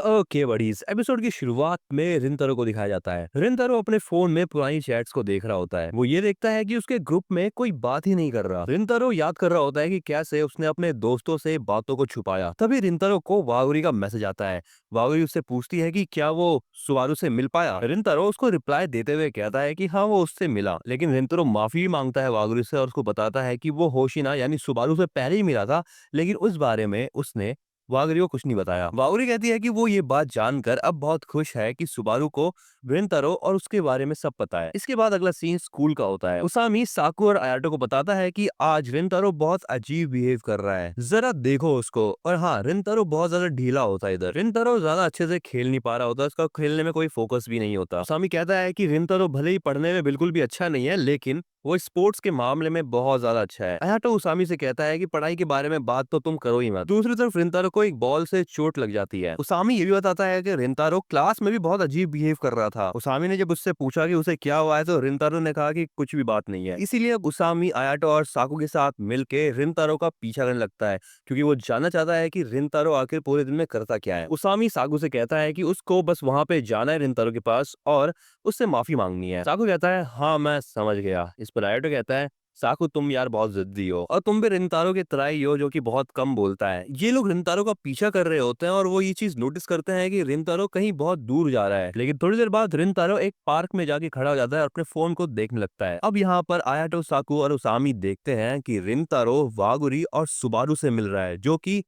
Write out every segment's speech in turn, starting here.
Okay buddies, episode की शुरुआत में रिंतारो को दिखाया जाता है। रिंतारो अपने फोन में पुरानी चैट्स को देख रहा होता है। वो ये देखता है कि उसके ग्रुप में कोई बात ही नहीं कर रहा। रिंतारो याद कर रहा होता है कि कैसे उसने अपने दोस्तों से बातों को छुपाया। तभी रिंतारो को वागुरी का मैसेज आता है। वागुरी उससे पूछती है कि क्या वो सुबारू से मिल पाया। रिंतारो उसको रिप्लाई देते हुए कहता है कि हाँ, वो उससे मिला, लेकिन रिंतारो माफी भी मांगता है वागुरी से और उसको बताता है कि वो होशिना यानी सुबारू से पहले ही मिला था, लेकिन उस बारे में उसने वागरी को कुछ नहीं बताया। वागरी कहती है कि वो ये बात जानकर अब बहुत खुश है कि सुबारू को रिंतारो और उसके बारे में सब पता है। इसके बाद अगला सीन स्कूल का होता है। उसामी साकू और आयाटो को बताता है कि आज रिंतारो बहुत अजीब बिहेव कर रहा है, जरा देखो उसको। और हाँ, रिंतारो बहुत ज्यादा ढीला होता है। इधर रिंतारो ज्यादा अच्छे से खेल नहीं पा रहा होता, उसका खेलने में कोई फोकस भी नहीं होता। उसामी कहता है कि रिंतारो भले ही पढ़ने में बिल्कुल भी अच्छा नहीं है, लेकिन वो स्पोर्ट्स के मामले में बहुत ज्यादा अच्छा है। आयाटो उसामी से कहता है कि पढ़ाई के बारे में बात तो तुम करो ही मत। दूसरी तरफ रिंतारो को एक बॉल से चोट लग जाती है। उसामी ये भी बताता है कि रिंतारो क्लास में भी बहुत अजीब बिहेव कर रहा था। उसामी ने जब उससे पूछा कि उसे क्या हुआ है, तो रिंतारो ने कहा कि कुछ भी बात नहीं है। इसीलिए अब उसामी आयाटो और साकू के साथ मिलके रिंतारो का पीछा करने लगता है, क्योंकि वो जानना चाहता है कि रिंतारो आखिर पूरे दिन में करता क्या है। उसामी साकू से कहता है कि उसको बस वहां पे जाना है रिंतारो के पास और उससे माफी मांगनी है। साकू कहता है हाँ, मैं समझ गया। इस पर आयोटो कहता है साकू, तुम यार बहुत जिद्दी हो और तुम भी रिंतारो के तरह ही हो जो कि बहुत कम बोलता है। ये लोग रिंतारो का पीछा कर रहे होते हैं और वो ये चीज नोटिस करते हैं कि रिंतारो कहीं बहुत दूर जा रहा है। लेकिन थोड़ी देर बाद रिंतारो एक पार्क में जाके खड़ा हो जाता है और अपने फोन को देखने लगता है। अब यहाँ पर आयाटो, साकू और उसामी देखते हैं कि रिंतारो वागुरी और सुबारू से मिल रहा है, जो कि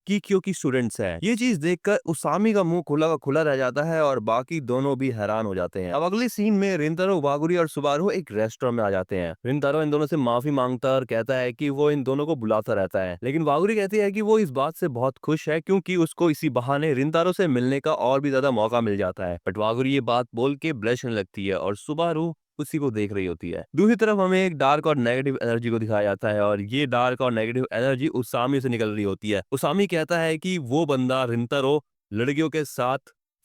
कीक्यो की स्टूडेंट्स हैं। ये चीज देखकर उसामी का मुंह खुला का खुला रह जाता है और बाकी दोनों भी हैरान हो जाते हैं। अब अगले सीन में रिंतारो, वागुरी और सुबारू एक रेस्टोरेंट में आ जाते हैं। रिंतारो इन दोनों से माफी मांगता और कहता है कि वो इन दोनों को बुलाता रहता है, लेकिन वागुरी कहती है कि वो इस बात से बहुत खुश है क्योंकि उसको इसी बहाने रिंतारो से मिलने का और भी ज्यादा मौका मिल जाता है। बट वागुरी ये बात बोल के ब्लश करने लगती है और सुबारू उसी को देख रही होती है। दूसरी तरफ हमें एक डार्क और नेगेटिव एनर्जी को दिखाया जाता है और ये डार्क और नेगेटिव एनर्जी उसामी से निकल रही होती है। उसामी कहता है कि वो बंदा रिंतारो लड़कियों के साथ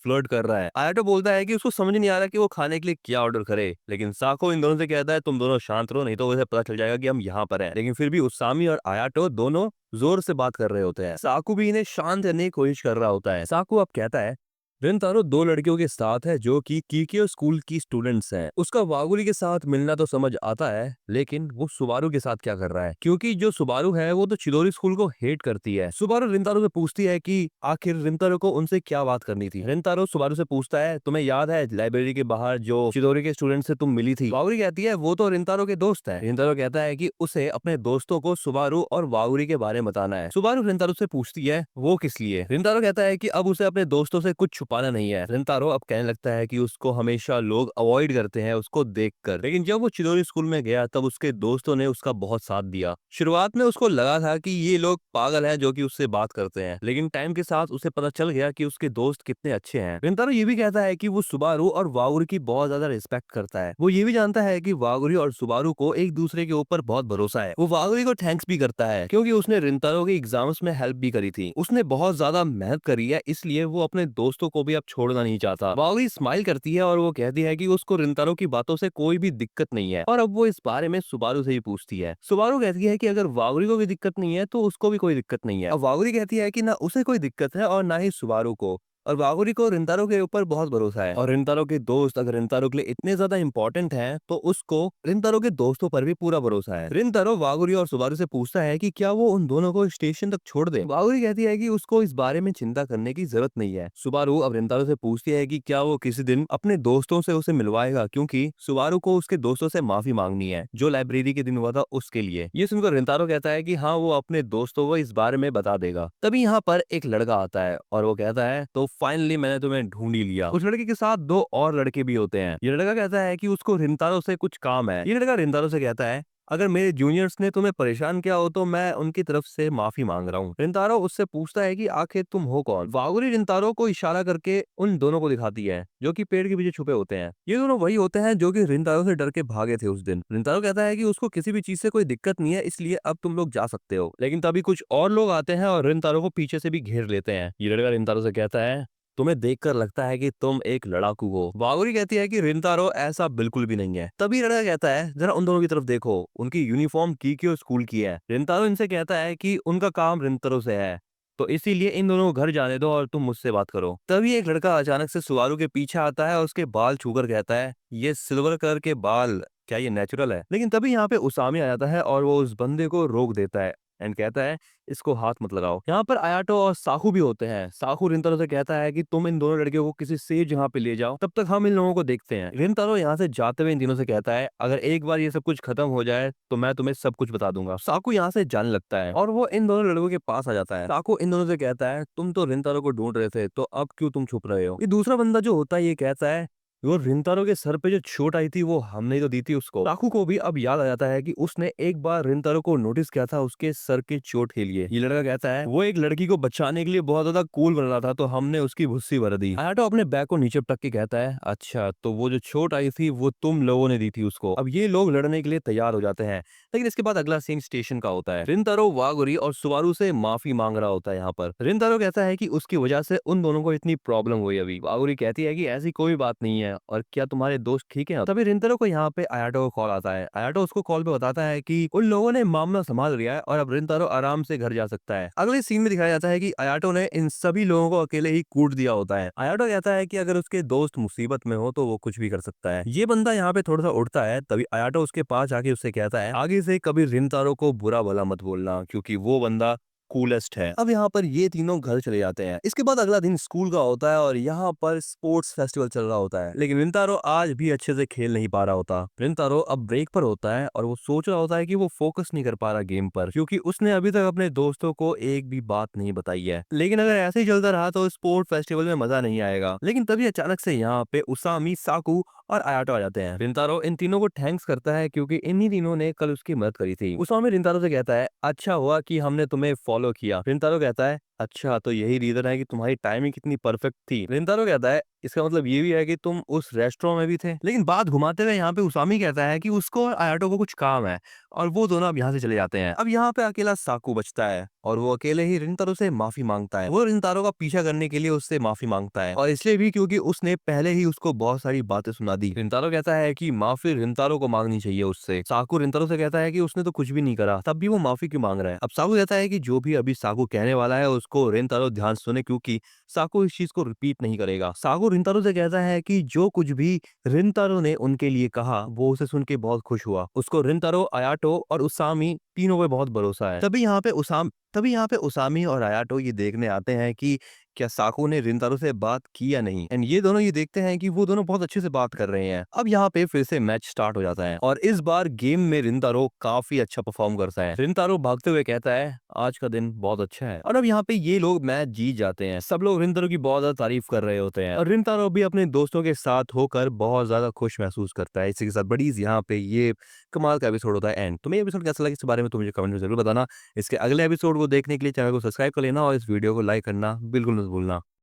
फ्लर्ट कर रहा है। आयाटो बोलता है कि उसको समझ नहीं आ रहा कि वो खाने के लिए क्या ऑर्डर करे, लेकिन साको इन दोनों से कहता है तुम दोनों शांत रहो, नहीं तो उसे पता चल जाएगा कि हम यहाँ पर हैं। लेकिन फिर भी उसामी और आयाटो दोनों जोर से बात कर रहे होते हैं। साकू भी इन्हें शांत करने की कोशिश कर रहा होता है। साकू अब कहता है रिंतारो दो लड़कियों के साथ है जो कि कीकियो स्कूल की स्टूडेंट्स हैं। उसका वागुरी के साथ मिलना तो समझ आता है, लेकिन वो सुबारू के साथ क्या कर रहा है, क्योंकि जो सुबारू है वो तो चिदोरी स्कूल को हेट करती है। सुबारू रिंतारो से पूछती है कि आखिर रिंतारो को उनसे क्या बात करनी थी। रिंतारो सुबारू से पूछता है तुम्हें याद है लाइब्रेरी के बाहर जो चिदोरी के स्टूडेंट से तुम मिली थी। वागुरी कहती है वो तो रिंतारो के दोस्त है। रिंतारो कहता है कि उसे अपने दोस्तों को सुबारू और वागुरी के बारे में बताना है। सुबारू रिंतारो से पूछती है वो किस लिए। रिंतारो कहता है कि अब उसे अपने दोस्तों से कुछ छुपाना नहीं है। रिंतारो अब कहने लगता है कि उसको हमेशा लोग अवॉइड करते हैं उसको देखकर, लेकिन जब वो चिदोरी स्कूल में गया तब उसके दोस्तों ने उसका बहुत साथ दिया। शुरुआत में उसको लगा था कि ये लोग पागल हैं जो कि उससे बात करते हैं, लेकिन टाइम के साथ उसे पता चल गया कि उसके दोस्त कितने अच्छे हैं। रिंतारो ये भी कहता है कि वो सुबारू और वागुरी की बहुत ज्यादा रिस्पेक्ट करता है। वो ये भी जानता है कि वागुरी और सुबारू को एक दूसरे के ऊपर बहुत भरोसा है। वो वागुरी को थैंक्स भी करता है क्योंकि उसने रिंतारो के एग्जाम्स में हेल्प भी करी थी। उसने बहुत ज्यादा मेहनत करी है, इसलिए वो अपने दोस्तों को भी अब छोड़ना नहीं चाहता। वागुरी स्माइल करती है और वो कहती है कि उसको रिंतारो की बातों से कोई भी दिक्कत नहीं है और अब वो इस बारे में सुबारू से ही पूछती है। सुबारू कहती है कि अगर वागुरी को भी दिक्कत नहीं है तो उसको भी कोई दिक्कत नहीं है। अब वागुरी कहती है कि ना उसे कोई दिक्कत है और ना ही सुबारू को, और वागुरी को रिंतारो के ऊपर बहुत भरोसा है। और रिंतारो के दोस्त अगर रिंतारो के लिए इतने ज्यादा इंपॉर्टेंट हैं तो उसको रिंतारो के दोस्तों पर भी पूरा भरोसा है। रिंतारो वागुरी और सुबारू से पूछता है कि क्या वो उन दोनों को स्टेशन तक छोड़ दे। वागुरी कहती है कि उसको इस बारे में चिंता करने की जरूरत नहीं है। सुबारू अब रिंतारो से पूछती है कि क्या वो किसी दिन अपने दोस्तों से उसे मिलवाएगा, क्योंकि सुबारू को उसके दोस्तों से माफी मांगनी है जो लाइब्रेरी के दिन हुआ था उसके लिए। ये सुनकर रिंतारो कहता है कि हाँ, वो अपने दोस्तों को इस बारे में बता देगा। तभी यहाँ पर एक लड़का आता है और वो कहता है तो फाइनली मैंने तुम्हें ढूंढ ही लिया। उस लड़के के साथ दो और लड़के भी होते हैं। ये लड़का कहता है कि उसको रिंतारो से कुछ काम है। ये लड़का रिंतारो से कहता है अगर मेरे जूनियर्स ने तुम्हें परेशान किया हो तो मैं उनकी तरफ से माफी मांग रहा हूँ। रिंतारो उससे पूछता है कि आखिर तुम हो कौन। वागुरी रिंतारो को इशारा करके उन दोनों को दिखाती है जो कि पेड़ के पीछे छुपे होते हैं। ये दोनों वही होते हैं जो कि रिंतारो से डर के भागे थे उस दिन। रिंतारो कहता है कि उसको किसी भी चीज से कोई दिक्कत नहीं है, इसलिए अब तुम लोग जा सकते हो। लेकिन तभी कुछ और लोग आते हैं और रिंतारो को पीछे से भी घेर लेते हैं। ये लड़का रिंतारो से कहता है तुम्हें देखकर लगता है कि तुम एक लड़ाकू हो। वागुरी कहती है कि रिंतारो ऐसा बिल्कुल भी नहीं है। तभी लड़का कहता है जरा उन दोनों की तरफ देखो, उनकी यूनिफॉर्म कीक्यो स्कूल की है। रिंतारो इनसे कहता है कि उनका काम रिंतारो से है, तो इसीलिए इन दोनों को घर जाने दो और तुम मुझसे बात करो। तभी एक लड़का अचानक से सुबारू के पीछे आता है और उसके बाल छूकर कहता है, ये सिल्वर कलर के बाल क्या ये नेचुरल है? लेकिन तभी यहाँ पे उसामी आ जाता है और वो उस बंदे को रोक देता है एंड कहता है, इसको हाथ मत लगाओ। यहाँ पर आयाटो और साकू भी होते हैं। साकू रिंतारो से कहता है कि तुम इन दोनों लड़कियों को किसी सेफ जगह पे ले जाओ, तब तक हम इन लोगों को देखते हैं। रिंतारो यहाँ से जाते हुए इन तीनों से कहता है, अगर एक बार ये सब कुछ खत्म हो जाए तो मैं तुम्हें सब कुछ बता दूंगा। साकू यहाँ से जाने लगता है और वो इन दोनों लड़कों के पास आ जाता है। साकू इन दोनों से कहता है, तुम तो रिंतारो को ढूंढ रहे थे, तो अब क्यों तुम छुप रहे हो? ये दूसरा बंदा जो होता है ये कहता है, वो रिंतारो के सर पे जो चोट आई थी वो हमने ही तो दी थी उसको। साकू को भी अब याद आ जाता है कि उसने एक बार रिंतारो को नोटिस किया था उसके सर के चोट के लिए। ये लड़का कहता है, वो एक लड़की को बचाने के लिए बहुत ज्यादा कूल बन रहा था, तो हमने उसकी भुस्सी भर दी। हायाटो अपने बैग को नीचे पटक के कहता है, अच्छा तो वो जो चोट आई थी वो तुम लोगों ने दी थी उसको। अब ये लोग लड़ने के लिए तैयार हो जाते हैं। लेकिन इसके बाद अगला सीन स्टेशन का होता है। रिंतारो वागुरी और सुबारू से माफी मांग रहा होता है। यहाँ पर रिंतारो कहता है कि उसकी वजह से उन दोनों को इतनी प्रॉब्लम हुई। अभी वागुरी कहती है कि ऐसी कोई बात नहीं है और क्या तुम्हारे दोस्त ठीक है? तभी रिंतारो को यहाँ पे आयाटो का कॉल आता है। आयाटो उसको कॉल पे बताता है कि उन लोगों ने मामला संभाल लिया है और अब रिंतारो आराम से घर जा सकता है। अगले सीन में दिखाया जाता है कि आयाटो ने इन सभी लोगों को अकेले ही कूट दिया होता है। आयाटो कहता है कि अगर उसके दोस्त मुसीबत में हो तो वो कुछ भी कर सकता है। ये बंदा यहाँ पे थोड़ा सा उठता है। तभी आयाटो उसके पास आके उससे कहता है, आगे से कभी रिंतारो को बुरा भला मत बोलना, क्योंकि वो बंदा कूलेस्ट है। अब यहाँ पर ये तीनों घर चले जाते हैं। इसके बाद अगला दिन स्कूल का होता है और यहाँ पर स्पोर्ट्स फेस्टिवल चल रहा होता है, लेकिन रिंतारो आज भी अच्छे से खेल नहीं पा रहा होता। रिंतारो अब ब्रेक पर होता है और वो सोच रहा होता है कि वो फोकस नहीं कर पा रहा गेम पर, क्योंकि उसने अभी तक अपने दोस्तों को एक भी बात नहीं बताई है। लेकिन अगर ऐसे ही चलता रहा तो स्पोर्ट फेस्टिवल में मजा नहीं आएगा। लेकिन तभी अचानक से यहाँ पे उसामी, साकू और आयाटो आ जाते हैं। रिंतारो इन तीनों को थैंक्स करता है क्योंकि इन्हीं तीनों ने कल उसकी मदद करी थी। उसामी रिंतारो से कहता है, अच्छा हुआ कि हमने तुम्हें फॉलो किया। रिंतारो कहता है, अच्छा तो यही रीजन है कि तुम्हारी टाइमिंग कितनी परफेक्ट थी। रिंतारो कहता है, इसका मतलब ये भी है कि तुम उस रेस्टोरेंट में भी थे। लेकिन बात घुमाते हुए यहाँ पे उसामी कहता है कि उसको और आयाटो को कुछ काम है और वो दोनों अब यहाँ से चले जाते हैं। अब यहाँ पे अकेला साकू बचता है और वो अकेले ही रिंतारो से माफी मांगता है। वो रिंतारो का पीछा करने के लिए उससे माफी मांगता है और इसलिए भी क्योंकि उसने पहले ही उसको बहुत सारी बातें सुना दी। रिंतारो कहता है कि माफी रिंतारो को मांगनी चाहिए उससे। साकू रिंतारो से कहता है कि उसने तो कुछ भी नहीं करा, तब भी वो माफी क्यों मांग रहा है। अब साकू कहता है कि जो भी अभी साकू कहने वाला है उसको रिंतारो ध्यान से सुने, क्योंकि साकू इस चीज को रिपीट नहीं करेगा। साकू रिंतारो से कहता है कि जो कुछ भी रिंतारो ने उनके लिए कहा वो उसे सुन के बहुत खुश हुआ। उसको रिंतारो, आयाटो और उसामी तीनों पे बहुत भरोसा है। तभी यहाँ पे उसामी और आयाटो ये देखने आते हैं कि क्या साकू ने रिंतारो से बात की या नहीं। एंड ये दोनों ये देखते हैं कि वो दोनों बहुत अच्छे से बात कर रहे हैं। अब यहाँ पे फिर से मैच स्टार्ट हो जाता है और इस बार गेम में रिंतारो काफी अच्छा परफॉर्म करता है। रिंतारो भागते हुए कहता है, आज का दिन बहुत अच्छा है। और अब यहाँ पे ये लोग मैच जीत जाते हैं। सब लोग रिंतारो की बहुत ज्यादा तारीफ कर रहे होते हैं और रिंतारो भी अपने दोस्तों के साथ होकर बहुत ज्यादा खुश महसूस करता है। इसी के साथ बड़ी यहाँ पे ये कमाल का एपिसोड होता है एंड। तुम्हें एपिसोड कैसा लगा इसके बारे में तो मुझे कमेंट में जरूर बताना। इसके अगले एपिसोड को देखने के लिए चैनल को सब्सक्राइब कर लेना और इस वीडियो को लाइक करना बिल्कुल मत भूलना।